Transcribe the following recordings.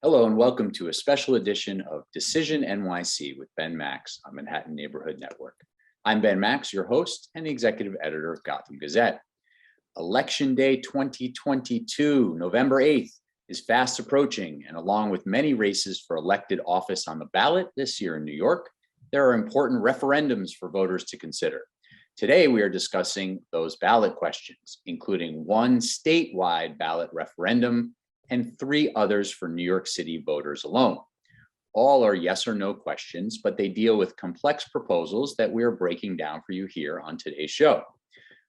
Hello and welcome to a special edition of Decision NYC with Ben Max on Manhattan Neighborhood Network. I'm Ben Max, your host and the executive editor of Gotham Gazette. Election Day 2022, November 8th, is fast approaching, and along with many races for elected office on the ballot this year in New York, there are important referendums for voters to consider. Today, we are discussing those ballot questions, including one statewide ballot referendum and three others for New York City voters alone. All are yes or no questions, but they deal with complex proposals that we are breaking down for you here on today's show.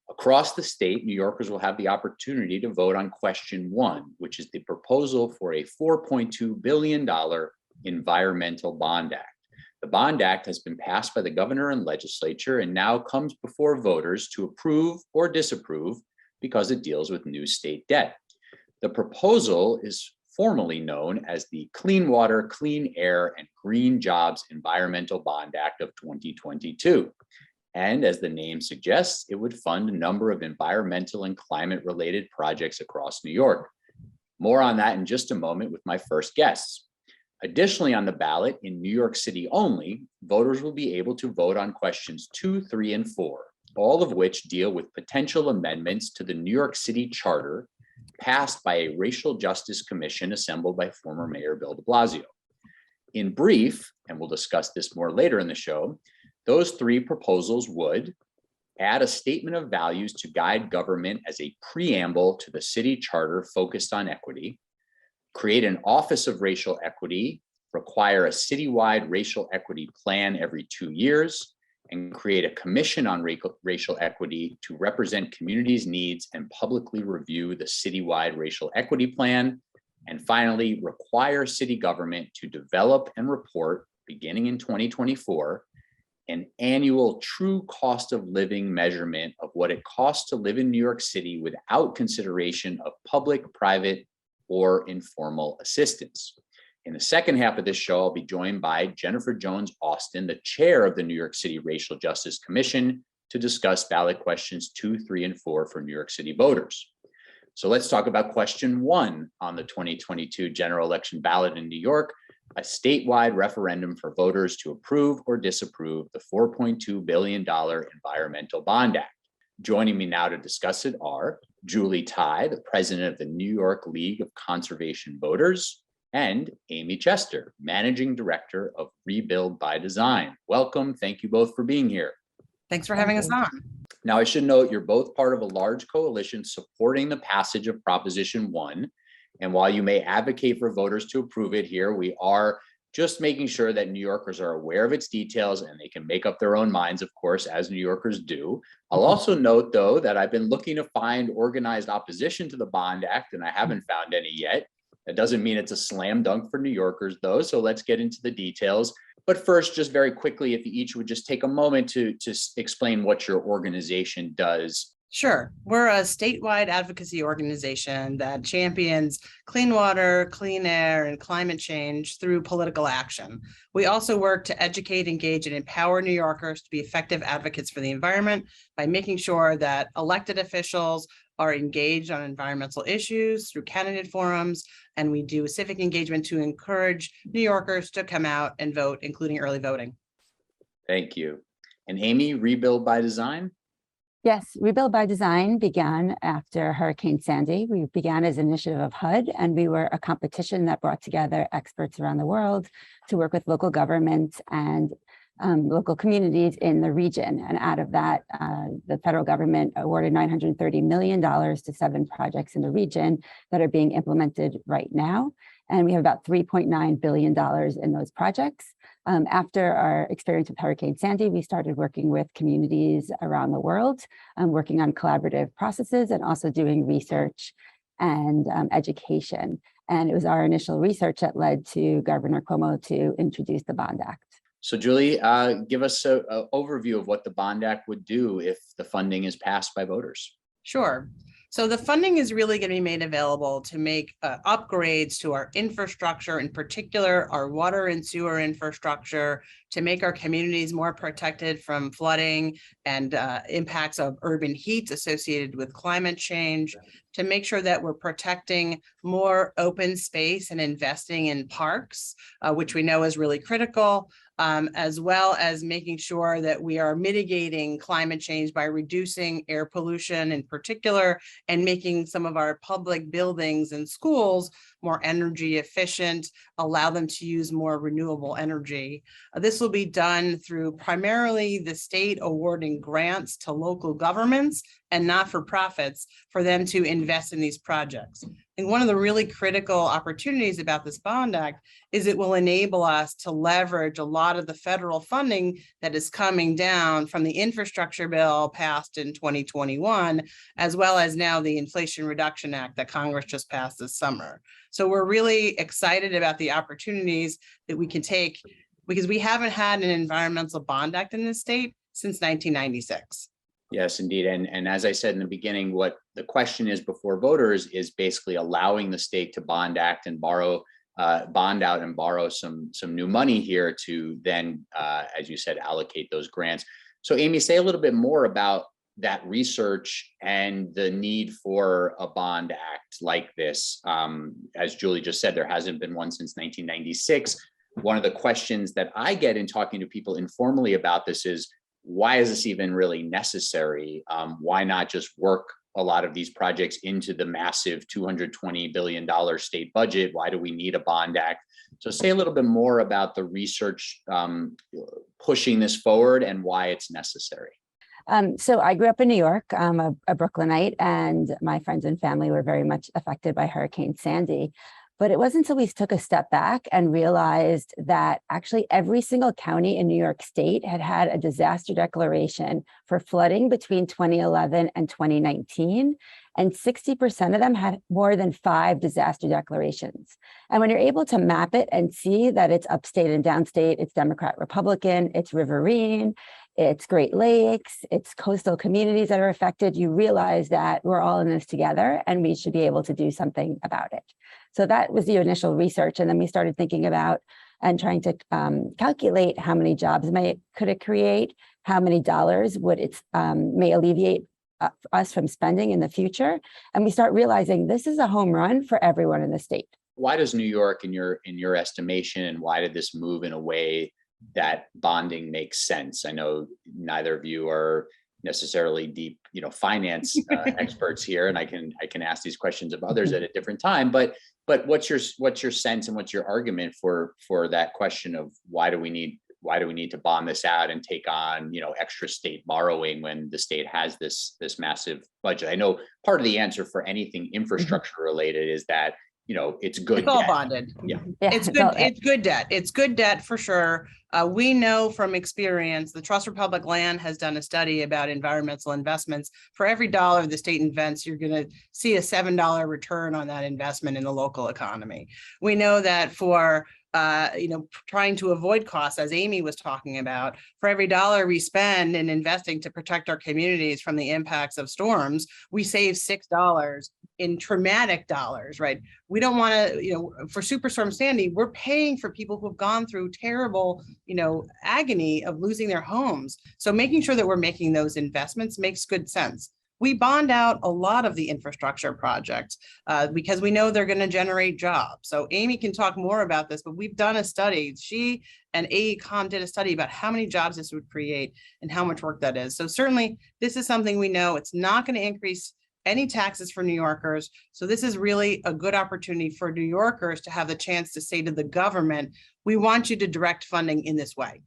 Across the state, New Yorkers will have the opportunity to vote on question one, which is the proposal for a $4.2 billion environmental bond act. The Bond Act has been passed by the governor and legislature and now comes before voters to approve or disapprove because it deals with new state debt. The proposal is formally known as the Clean Water, Clean Air, and Green Jobs Environmental Bond Act of 2022. And as the name suggests, it would fund a number of environmental and climate-related projects across New York. More on that in just a moment with my first guests. Additionally, on the ballot in New York City only, voters will be able to vote on questions 2, 3, and 4, all of which deal with potential amendments to the New York City Charter passed by a racial justice commission assembled by former Mayor Bill de Blasio. In brief, and we'll discuss this more later in the show, those three proposals would add a statement of values to guide government as a preamble to the city charter focused on equity, create an Office of Racial Equity, require a citywide racial equity plan every 2 years, and create a commission on racial equity to represent communities' needs and publicly review the citywide racial equity plan. And finally, require city government to develop and report, beginning in 2024, an annual true cost of living measurement of what it costs to live in New York City without consideration of public, private, or informal assistance. In the second half of this show, I'll be joined by Jennifer Jones-Austin, the chair of the New York City Racial Justice Commission, to discuss ballot questions 2, 3, and 4 for New York City voters. So let's talk about question 1 on the 2022 general election ballot in New York, a statewide referendum for voters to approve or disapprove the $4.2 billion Environmental Bond Act. Joining me now to discuss it are Julie Tighe, the president of the New York League of Conservation Voters, and Amy Chester, managing director of Rebuild by Design. Welcome. Thank you both for being here. Thanks for having us on. Now, I should note you're both part of a large coalition supporting the passage of Proposition 1. And while you may advocate for voters to approve it here, we are just making sure that New Yorkers are aware of its details and they can make up their own minds, of course, as New Yorkers do. I'll also note, though, that I've been looking to find organized opposition to the Bond Act, and I haven't found any yet. That doesn't mean it's a slam dunk for New Yorkers, though, so let's get into the details. But first, just very quickly, if you each would just take a moment to explain what your organization does. Sure. We're a statewide advocacy organization that champions clean water, clean air, and climate change through political action. We also work to educate, engage, and empower New Yorkers to be effective advocates for the environment by making sure that elected officials are engaged on environmental issues through candidate forums, and we do civic engagement to encourage New Yorkers to come out and vote, including early voting. Thank you. And Amy, Rebuild by Design? Yes, Rebuild by Design began after Hurricane Sandy. We began as an initiative of HUD, and we were a competition that brought together experts around the world to work with local governments and local communities in the region. And out of that, the federal government awarded $930 million to 7 projects in the region that are being implemented right now. And we have about $3.9 billion in those projects. After our experience with Hurricane Sandy, we started working with communities around the world, working on collaborative processes and also doing research and education. And it was our initial research that led to Governor Cuomo to introduce the Bond Act. So Julie, give us an overview of what the Bond Act would do if the funding is passed by voters. Sure. So the funding is really going to be made available to make upgrades to our infrastructure, in particular, our water and sewer infrastructure, to make our communities more protected from flooding and impacts of urban heat associated with climate change, to make sure that we're protecting more open space and investing in parks, which we know is really critical, as well as making sure that we are mitigating climate change by reducing air pollution in particular, and making some of our public buildings and schools more energy efficient, allow them to use more renewable energy. This will be done through primarily the state awarding grants to local governments and not-for-profits for them to invest in these projects. And one of the really critical opportunities about this Bond Act is it will enable us to leverage a lot of the federal funding that is coming down from the infrastructure bill passed in 2021, as well as now the Inflation Reduction Act that Congress just passed this summer. So we're really excited about the opportunities that we can take, because we haven't had an environmental bond act in this state since 1996. Yes, indeed. And as I said in the beginning, what the question is before voters is basically allowing the state to bond out and borrow some new money here to then, as you said, allocate those grants. So Amy, say a little bit more about that research and the need for a bond act like this. As Julie just said, there hasn't been one since 1996. One of the questions that I get in talking to people informally about this is, why is this even really necessary? Why not just work a lot of these projects into the massive $220 billion state budget? Why do we need a bond act? So say a little bit more about the research pushing this forward and why it's necessary. So I grew up in New York. I'm a Brooklynite, and my friends and family were very much affected by Hurricane Sandy. But it wasn't until we took a step back and realized that actually every single county in New York State had had a disaster declaration for flooding between 2011 and 2019. And 60% of them had more than 5 disaster declarations. And when you're able to map it and see that it's upstate and downstate, it's Democrat, Republican, it's riverine, it's Great Lakes, it's coastal communities that are affected, you realize that we're all in this together and we should be able to do something about it. So that was the initial research. And then we started thinking about and trying to calculate how many jobs could it create, how many dollars would it may alleviate us from spending in the future. And we start realizing this is a home run for everyone in the state. Why does New York, in your estimation, and why did this move in a way that bonding makes sense? I know neither of you are necessarily deep, finance experts here, and I can ask these questions of others at a different time. But what's your sense and what's your argument for that question of why do we need to bond this out and take on extra state borrowing when the state has this massive budget? I know part of the answer for anything infrastructure related is that it's good. It's all debt. bonded. Yeah, it's good. It's good debt. It's good debt for sure. We know from experience, the Trust Republic Land has done a study about environmental investments. For every dollar the state invests, you're going to see a $7 return on that investment in the local economy. We know that for trying to avoid costs, as Amy was talking about, for every dollar we spend in investing to protect our communities from the impacts of storms, we save $6 in traumatic dollars, right? We don't want to, for Superstorm Sandy, we're paying for people who have gone through terrible, agony of losing their homes. So making sure that we're making those investments makes good sense. We bond out a lot of the infrastructure projects because we know they're going to generate jobs. So Amy can talk more about this, but we've done a study. She and AECOM did a study about how many jobs this would create and how much work that is. So certainly this is something we know. It's not going to increase any taxes for New Yorkers. So this is really a good opportunity for New Yorkers to have the chance to say to the government, we want you to direct funding in this way.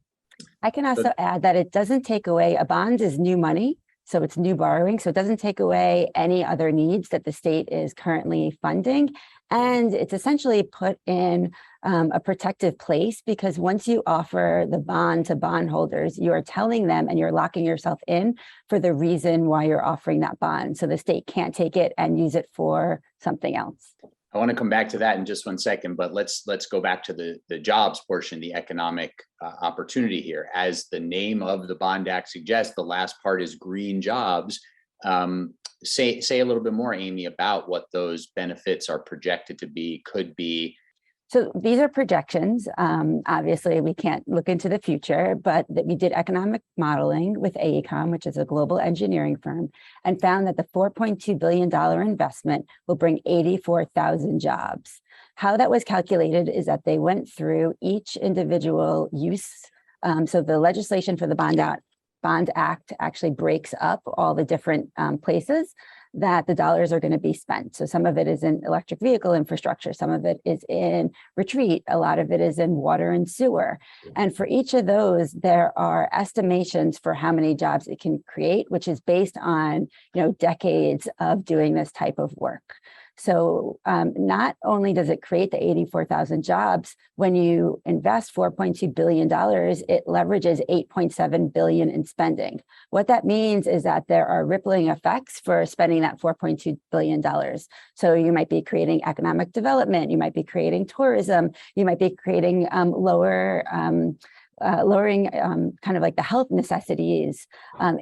I can also add that it doesn't take away, a bond is new money. So it's new borrowing. So it doesn't take away any other needs that the state is currently funding. And it's essentially put in a protective place, because once you offer the bond to bondholders, you are telling them and you're locking yourself in for the reason why you're offering that bond. So the state can't take it and use it for something else. I want to come back to that in just one second, but let's go back to the jobs portion, the economic opportunity here. As the name of the Bond Act suggests, the last part is green jobs. Say a little bit more, Amy, about what those benefits are projected to be, could be, So these are projections. Obviously, we can't look into the future, but that we did economic modeling with AECOM, which is a global engineering firm, and found that the $4.2 billion investment will bring 84,000 jobs. How that was calculated is that they went through each individual use. So the legislation for the Bond Act actually breaks up all the different places that the dollars are going to be spent. So some of it is in electric vehicle infrastructure, some of it is in retreat, a lot of it is in water and sewer. And for each of those, there are estimations for how many jobs it can create, which is based on, decades of doing this type of work. So not only does it create the 84,000 jobs, when you invest $4.2 billion, it leverages $8.7 billion in spending. What that means is that there are rippling effects for spending that $4.2 billion. So you might be creating economic development, you might be creating tourism, you might be creating lowering kind of like the health necessities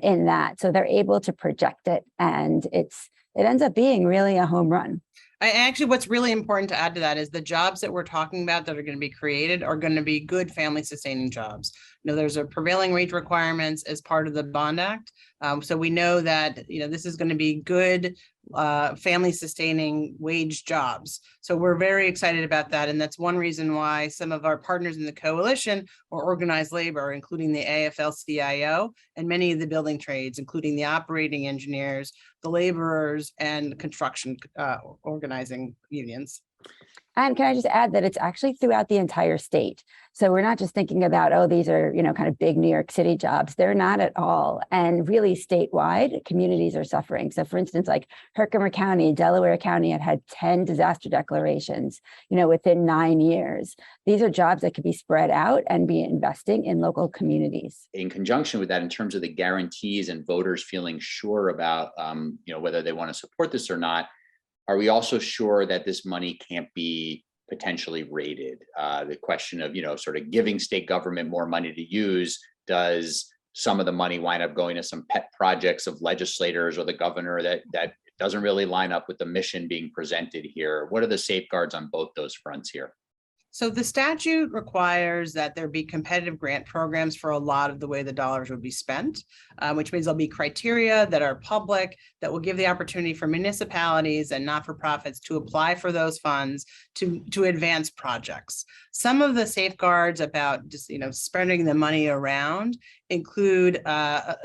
in that. So they're able to project it, and it ends up being really a home run. What's really important to add to that is the jobs that we're talking about that are going to be created are going to be good family sustaining jobs. There's a prevailing wage requirements as part of the Bond Act. So we know that, this is going to be good family sustaining wage jobs. So we're very excited about that. And that's one reason why some of our partners in the coalition are organized labor, including the AFL-CIO and many of the building trades, including the operating engineers, the laborers, and construction organizing unions. And can I just add that it's actually throughout the entire state. So we're not just thinking about, oh, these are, kind of big New York City jobs. They're not at all. And really statewide, communities are suffering. So for instance, like Herkimer County, Delaware County had 10 disaster declarations, within 9 years. These are jobs that could be spread out and be investing in local communities. In conjunction with that, in terms of the guarantees and voters feeling sure about, whether they want to support this or not, are we also sure that this money can't be potentially raided? The question of, sort of giving state government more money to use, does some of the money wind up going to some pet projects of legislators or the governor that doesn't really line up with the mission being presented here? What are the safeguards on both those fronts here? So the statute requires that there be competitive grant programs for a lot of the way the dollars would be spent, which means there'll be criteria that are public that will give the opportunity for municipalities and not-for-profits to apply for those funds to advance projects. Some of the safeguards about just spreading the money around include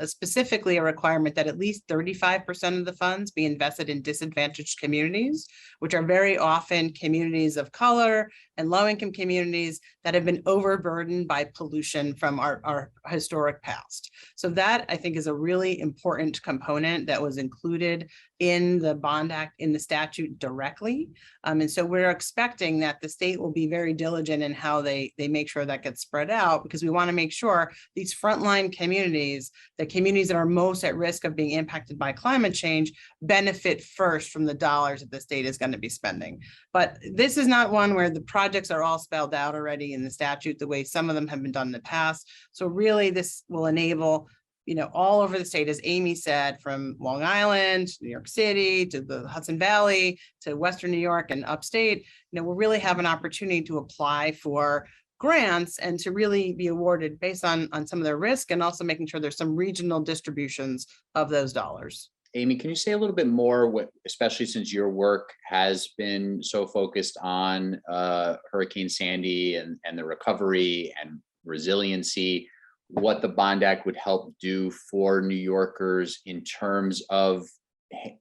specifically a requirement that at least 35% of the funds be invested in disadvantaged communities, which are very often communities of color and low-income communities that have been overburdened by pollution from our historic past. So that, I think, is a really important component that was included in the Bond Act, in the statute directly. And so we're expecting that the state will be very diligent in how they make sure that gets spread out, because we want to make sure these frontline communities, the communities that are most at risk of being impacted by climate change, benefit first from the dollars that the state is going to be spending. But this is not one where the projects are all spelled out already in the statute the way some of them have been done in the past. So really this will enable all over the state, as Amy said, from Long Island, New York City, to the Hudson Valley, to Western New York and upstate, we'll really have an opportunity to apply for grants and to really be awarded based on some of their risk, and also making sure there's some regional distributions of those dollars. Amy, can you say a little bit more, especially since your work has been so focused on Hurricane Sandy and the recovery and resiliency, what the Bond Act would help do for New Yorkers in terms of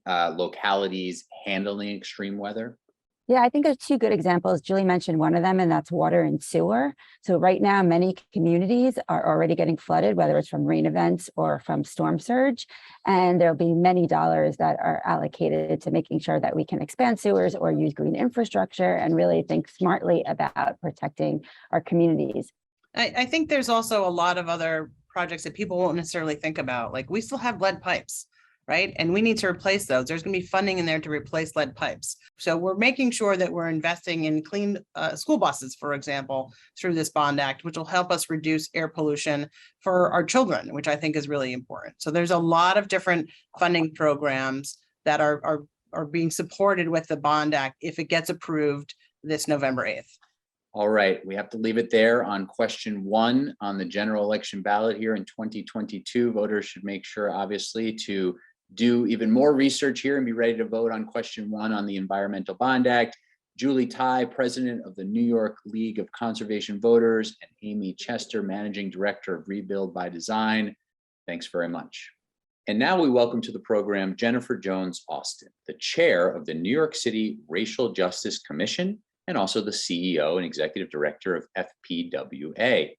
localities handling extreme weather? Yeah, I think there's two good examples. Julie mentioned one of them, and that's water and sewer. So right now, many communities are already getting flooded, whether it's from rain events or from storm surge. And there'll be many dollars that are allocated to making sure that we can expand sewers or use green infrastructure and really think smartly about protecting our communities. I think there's also a lot of other projects that people won't necessarily think about. Like, we still have lead pipes, right? And we need to replace those. There's going to be funding in there to replace lead pipes. So we're making sure that we're investing in clean school buses, for example, through this Bond Act, which will help us reduce air pollution for our children, which I think is really important. So there's a lot of different funding programs that are being supported with the Bond Act if it gets approved this November 8th. All right, we have to leave it there on question 1 on the general election ballot here in 2022. Voters should make sure, obviously, to do even more research here and be ready to vote on question 1 on the Environmental Bond Act. Julie Tighe, president of the New York League of Conservation Voters, and Amy Chester, managing director of Rebuild by Design. Thanks very much. And now we welcome to the program Jennifer Jones Austin, the chair of the New York City Racial Justice Commission, and also the CEO and executive director of FPWA.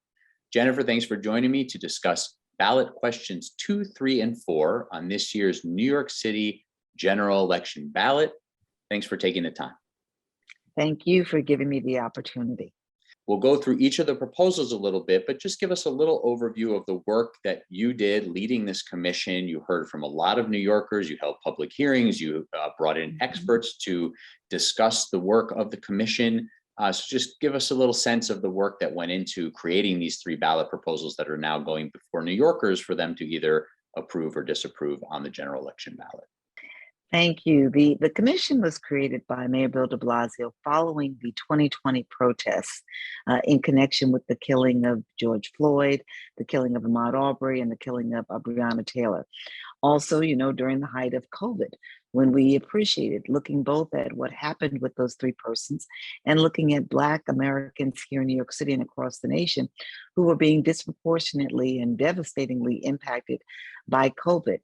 Jennifer, thanks for joining me to discuss ballot questions 2, 3, and 4 on this year's New York City general election ballot. Thanks for taking the time. Thank you for giving me the opportunity. We'll go through each of the proposals a little bit, but just give us a little overview of the work that you did leading this commission. You heard from a lot of New Yorkers, you held public hearings, you brought in experts to discuss the work of the commission. So just give us a little sense of the work that went into creating these 3 ballot proposals that are now going before New Yorkers for them to either approve or disapprove on the general election ballot. Thank you. The commission was created by Mayor Bill de Blasio following the 2020 protests in connection with the killing of George Floyd, the killing of Ahmaud Arbery, and the killing of Breonna Taylor. Also, during the height of COVID, when we appreciated looking both at what happened with those 3 persons and looking at Black Americans here in New York City and across the nation who were being disproportionately and devastatingly impacted by COVID.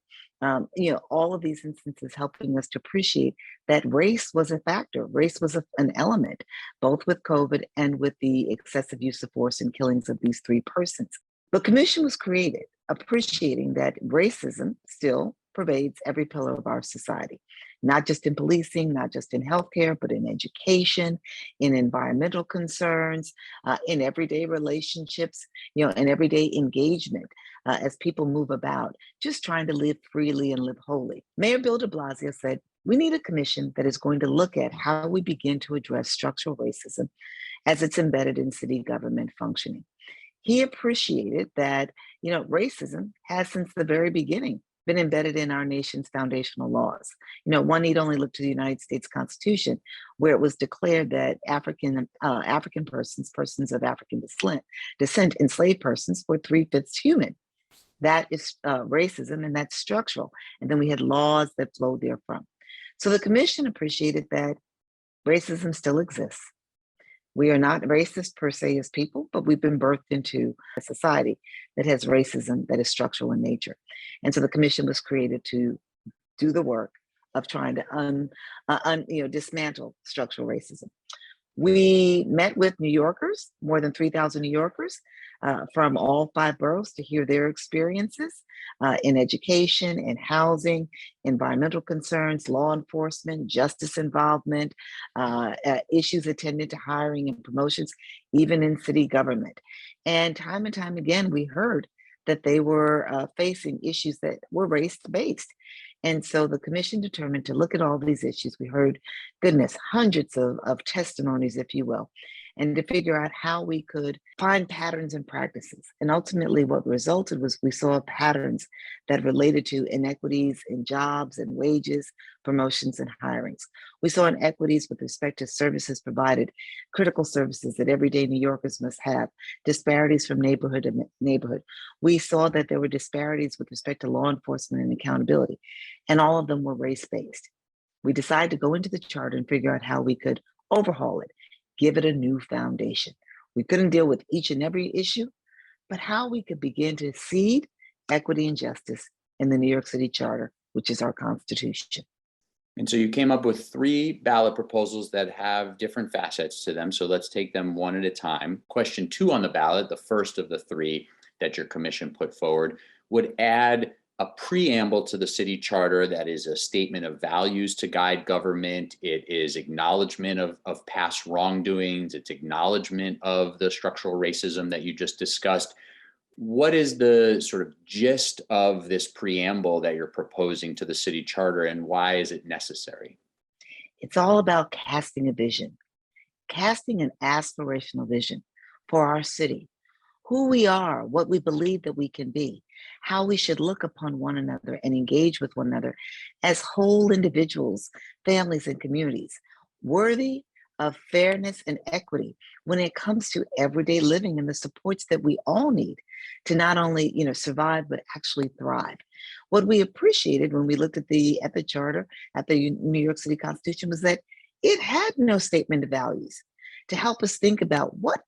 All of these instances helping us to appreciate that race was a factor. Race was an element, both with COVID and with the excessive use of force and killings of these 3 persons. The commission was created appreciating that racism still pervades every pillar of our society, not just in policing, not just in healthcare, but in education, in environmental concerns, in everyday relationships, in everyday engagement. As people move about, just trying to live freely and live wholly. Mayor Bill de Blasio said, we need a commission that is going to look at how we begin to address structural racism as it's embedded in city government functioning. He appreciated that, racism has since the very beginning been embedded in our nation's foundational laws. One need only look to the United States Constitution, where it was declared that African persons of African descent, enslaved persons, were 3/5 human. That is racism, and that's structural. And then we had laws that flowed therefrom. So the commission appreciated that racism still exists. We are not racist per se as people, but we've been birthed into a society that has racism that is structural in nature. And so the commission was created to do the work of trying to dismantle structural racism. We met with New Yorkers, more than 3,000 New Yorkers from all 5 boroughs to hear their experiences in education, in housing, environmental concerns, law enforcement, justice involvement, issues attendant to hiring and promotions, even in city government. And time again, we heard that they were facing issues that were race-based. And so the commission determined to look at all these issues. We heard, hundreds of testimonies, if you will, and to figure out how we could find patterns and practices. And ultimately what resulted was we saw patterns that related to inequities in jobs and wages, promotions and hirings. We saw inequities with respect to services provided, critical services that everyday New Yorkers must have, disparities from neighborhood to neighborhood. We saw that there were disparities with respect to law enforcement and accountability, and all of them were race-based. We decided to go into the charter and figure out how we could overhaul it, give it a new foundation. We couldn't deal with each and every issue, but how we could begin to seed equity and justice in the New York City Charter, which is our Constitution. And so you came up with 3 ballot proposals that have different facets to them. So let's take them one at a time. Question 2 on the ballot, the first of the 3 that your commission put forward, would add a preamble to the city charter that is a statement of values to guide government. It is acknowledgement of past wrongdoings. It's acknowledgement of the structural racism that you just discussed. What is the sort of gist of this preamble that you're proposing to the city charter, and why is it necessary? It's all about casting a vision, casting an aspirational vision for our city, who we are, what we believe that we can be, how we should look upon one another and engage with one another as whole individuals, families, and communities, worthy of fairness and equity when it comes to everyday living and the supports that we all need to not only, survive, but actually thrive. What we appreciated when we looked at the charter, at the New York City Constitution, was that it had no statement of values to help us think about what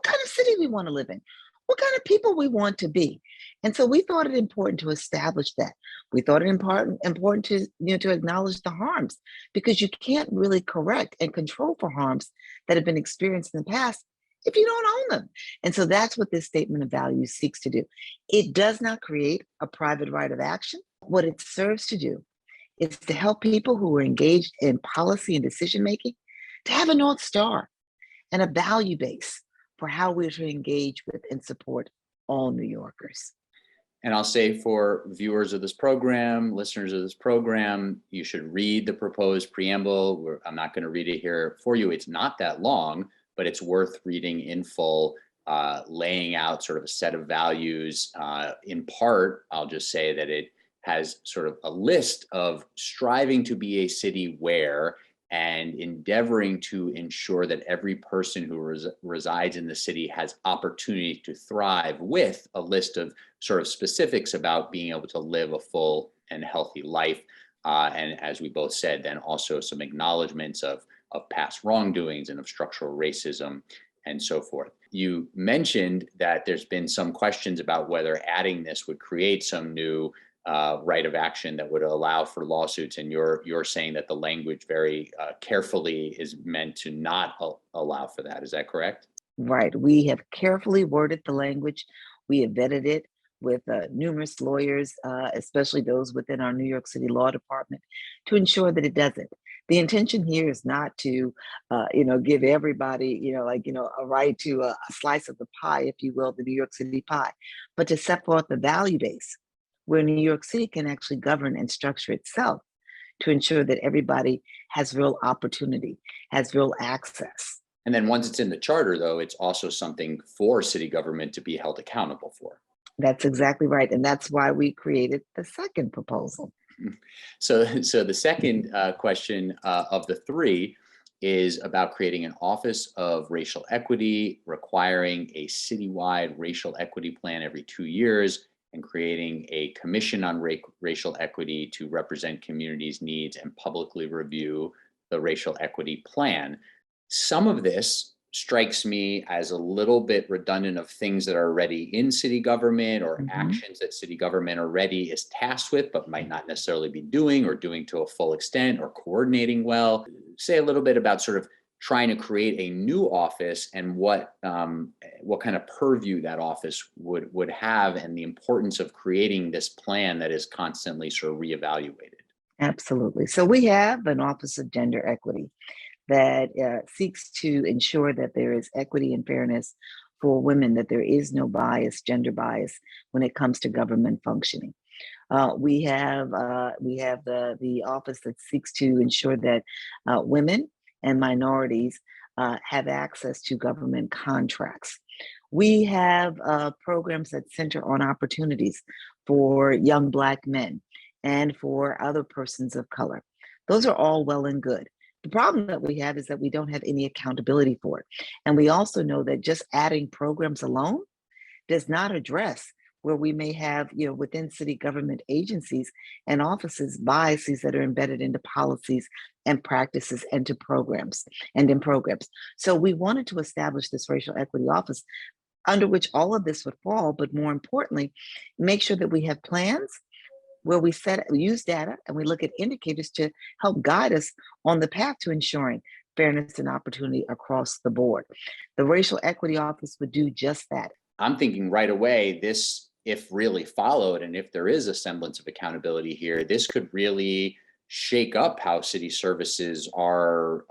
kind of city we want to live in, what kind of people we want to be. And so we thought it important to establish that. We thought it important to, to acknowledge the harms, because you can't really correct and control for harms that have been experienced in the past if you don't own them. And so that's what this statement of values seeks to do. It does not create a private right of action. What it serves to do is to help people who are engaged in policy and decision making to have a North Star and a value base for how we're to engage with and support all New Yorkers. And I'll say for viewers of this program, listeners of this program, you should read the proposed preamble. I'm not going to read it here for you. It's not that long, but it's worth reading in full, laying out sort of a set of values. In part, I'll just say that it has sort of a list of striving to be a city where, and endeavoring to ensure that every person who resides in the city has opportunity to thrive, with a list of sort of specifics about being able to live a full and healthy life. And as we both said, then also some acknowledgements of past wrongdoings and of structural racism and so forth. You mentioned that there's been some questions about whether adding this would create some new right of action that would allow for lawsuits, and you're saying that the language very carefully is meant to not allow for that. Is that correct? Right. We have carefully worded the language. We have vetted it with numerous lawyers, especially those within our New York City Law Department, to ensure that it doesn't. The intention here is not to, give everybody, a right to a slice of the pie, if you will, the New York City pie, but to set forth the value base where New York City can actually govern and structure itself to ensure that everybody has real opportunity, has real access. And then once it's in the charter, though, it's also something for city government to be held accountable for. That's exactly right. And that's why we created the second proposal. So the second question of the three is about creating an Office of Racial Equity, requiring a citywide racial equity plan every 2 years, and creating a commission on racial equity to represent communities' needs and publicly review the racial equity plan. Some of this strikes me as a little bit redundant of things that are already in city government, or actions that city government already is tasked with, but might not necessarily be doing, or doing to a full extent, or coordinating well. Say a little bit about sort of trying to create a new office and what kind of purview that office would have, and the importance of creating this plan that is constantly sort of reevaluated. Absolutely. So we have an Office of Gender Equity that seeks to ensure that there is equity and fairness for women, that there is no bias, gender bias, when it comes to government functioning. We have the office that seeks to ensure that women and minorities have access to government contracts. We have programs that center on opportunities for young Black men and for other persons of color. Those are all well and good. The problem that we have is that we don't have any accountability for it. And we also know that just adding programs alone does not address where we may have, within city government agencies and offices, biases that are embedded into policies and practices and in programs. So we wanted to establish this racial equity office under which all of this would fall, but more importantly, make sure that we have plans where we use data and we look at indicators to help guide us on the path to ensuring fairness and opportunity across the board. The Racial Equity Office would do just that. I'm thinking right away, this, if really followed, and if there is a semblance of accountability here, this could really shake up how city services are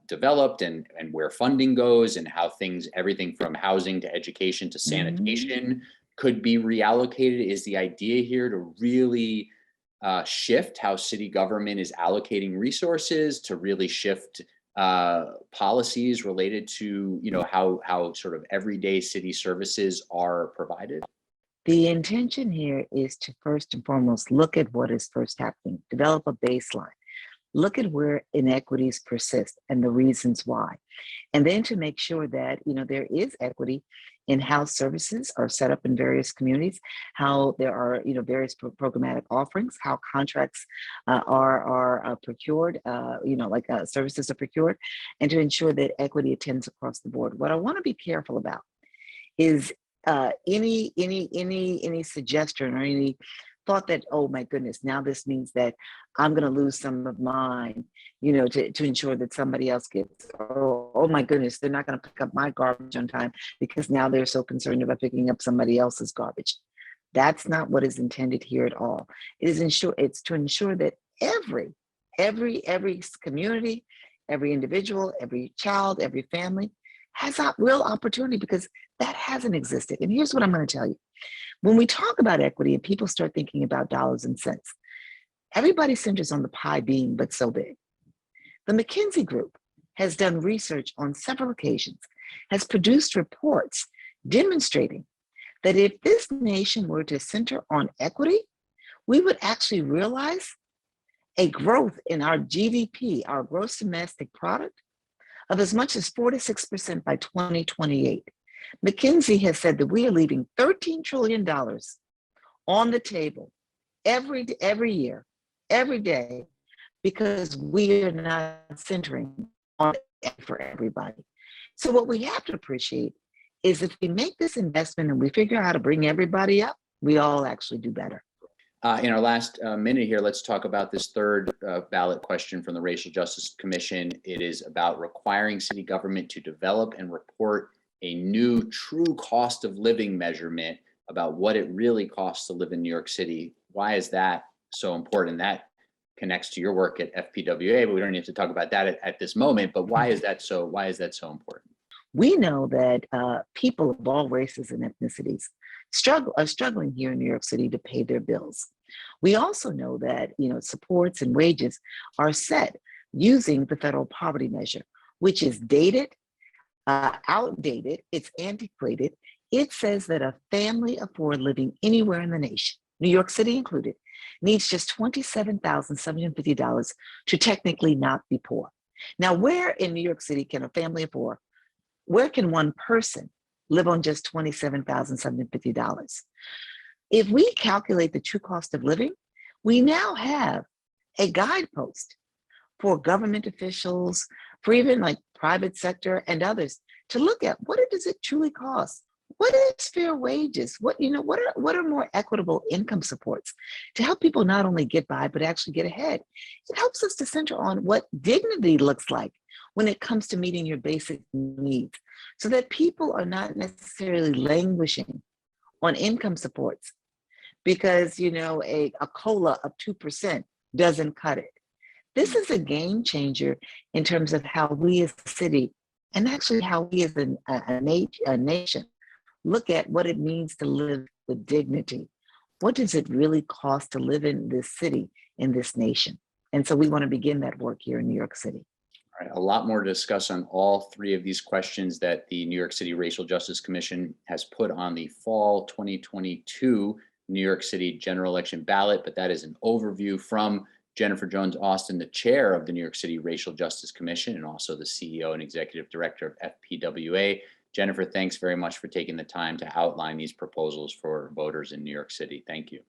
developed, and where funding goes, and how everything from housing to education to sanitation could be reallocated. Is the idea here to really shift how city government is allocating resources, to really shift policies related to how sort of everyday city services are provided? The intention here is to first and foremost look at what is first happening, develop a baseline, look at where inequities persist and the reasons why. And then to make sure that, there is equity in how services are set up in various communities, how there are, various programmatic offerings, how contracts are procured, services are procured, and to ensure that equity attends across the board. What I want to be careful about is any suggestion or any thought that, oh my goodness, now this means that I'm going to lose some of mine, to ensure that somebody else gets, oh my goodness, they're not going to pick up my garbage on time because now they're so concerned about picking up somebody else's garbage. That's not what is intended here at all. It's to ensure that every community, every individual, every child, every family has a real opportunity, because that hasn't existed. And here's what I'm going to tell you. When we talk about equity and people start thinking about dollars and cents, everybody centers on the pie being but so big. The McKinsey Group has done research on several occasions, has produced reports demonstrating that if this nation were to center on equity, we would actually realize a growth in our GDP, our gross domestic product, of as much as 4 to 6% by 2028. McKinsey has said that we are leaving $13 trillion on the table every year, every day, because we are not centering on it for everybody. So what we have to appreciate is if we make this investment and we figure out how to bring everybody up, we all actually do better. In our last minute here, let's talk about this third ballot question from the Racial Justice Commission. It is about requiring city government to develop and report a new true cost of living measurement about what it really costs to live in New York City. Why is that so important? That connects to your work at FPWA, but we don't need to talk about that at this moment. But why is that so important? We know that people of all races and ethnicities are struggling here in New York City to pay their bills. We also know that supports and wages are set using the federal poverty measure, which is dated, outdated, it's antiquated. It says that a family of four living anywhere in the nation, New York City included, needs just $27,750 to technically not be poor. Now, where in New York City can a family of four, where can one person live on just $27,750? If we calculate the true cost of living, we now have a guidepost for government officials, for even like private sector and others, to look at what does it truly cost? What is fair wages? What are more equitable income supports to help people not only get by, but actually get ahead? It helps us to center on what dignity looks like when it comes to meeting your basic needs, so that people are not necessarily languishing on income supports because, a COLA of 2% doesn't cut it. This is a game changer in terms of how we as a city, and actually how we as a nation, look at what it means to live with dignity. What does it really cost to live in this city, in this nation? And so we want to begin that work here in New York City. All right, a lot more to discuss on all three of these questions that the New York City Racial Justice Commission has put on the fall 2022 New York City general election ballot, but that is an overview from Jennifer Jones Austin, the chair of the New York City Racial Justice Commission and also the CEO and executive director of FPWA. Jennifer, thanks very much for taking the time to outline these proposals for voters in New York City. Thank you.